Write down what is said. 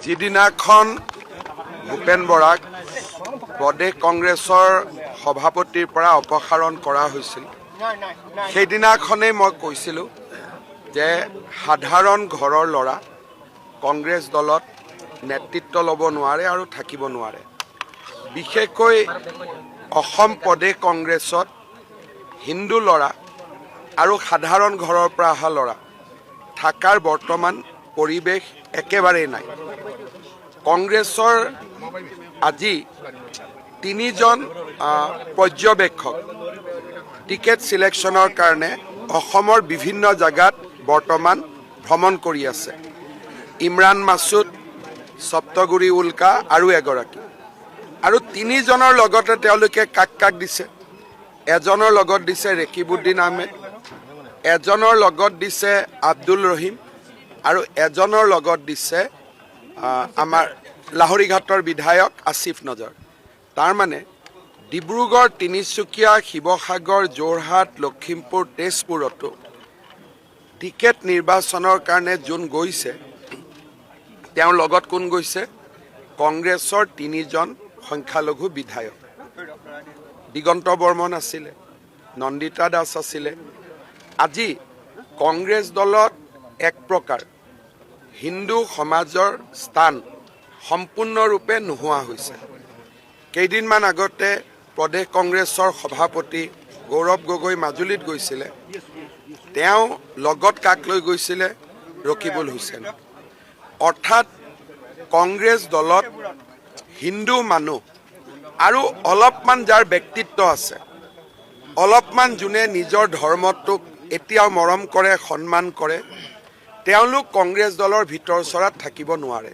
যিদিনাখন ভূপেন বৰাক প্ৰদেশ কংগ্ৰেছৰ সভাপতিৰ পৰা অপসাৰণ কৰা হৈছিল সেইদিনাখনেই মই কৈছিলোঁ যে সাধাৰণ ঘৰৰ ল'ৰা কংগ্ৰেছ দলত নেতৃত্ব ল'ব নোৱাৰে আৰু থাকিব নোৱাৰে। বিশেষকৈ অসম প্ৰদেশ কংগ্ৰেছত হিন্দু ল'ৰা আৰু সাধাৰণ ঘৰৰ পৰা অহা ল'ৰা থাকাৰ বৰ্তমান পৰিৱেশ একেবাৰেই নাই। কংগ্ৰেছৰ আজি 3জন পৰ্যবেক্ষক টিকেট সিলেকশ্যনৰ কাৰণে অসমৰ বিভিন্ন জাগাত বৰ্তমান ভ্ৰমণ কৰি আছে। ইমৰান মাছুদ, সপ্তগুৰি উল্কা আৰু এগৰাকী, আৰু 3জনৰ লগতে তেওঁলোকে কাক দিছে। এজনৰ লগত দিছে ৰেকিবুদ্দিন আহমেদ, এজনৰ লগত দিছে আব্দুল ৰহিম, আৰু এজনৰ লগত দিছে আমাৰ লাহৰীঘাটৰ বিধায়ক আসিফ নজৰ। তাৰ মানে ডিব্ৰুগড়, তিনিচুকীয়া, শিৱসাগৰ, যোৰহাট, লখিমপুৰ, তেজপুৰতো টিকেট নিৰ্বাচনৰ কাৰণে যোন গৈছে তেওঁৰ লগত কোন গৈছে? কংগ্ৰেছৰ 3জন সংখ্যালঘু বিধায়ক। দিগন্ত বৰ্মন আছিলে, নন্দিতা দাস আছিলে। আজি কংগ্ৰেছ দলত এক প্ৰকাৰ হিন্দু সমাজৰ স্থান সম্পূৰ্ণৰূপে নোহোৱা হৈছে। কেইদিনমান আগতে প্ৰদেশ কংগ্ৰেছৰ সভাপতি গৌৰৱ গগৈ মাজুলীত গৈছিলে। তেওঁ লগত কাক লৈ গৈছিলে? ৰকিবুল হুছেইন। অৰ্থাৎ কংগ্ৰেছ দলত হিন্দু মানুহ আৰু অলপমান যাৰ ব্যক্তিত্ব আছে, অলপমান যোনে নিজৰ ধৰ্মটোক এতিয়াও মৰম কৰে, সন্মান কৰে, তেওঁলোক কংগ্ৰেছ দলৰ ভিতৰ চৰাত থাকিব নোৱাৰে।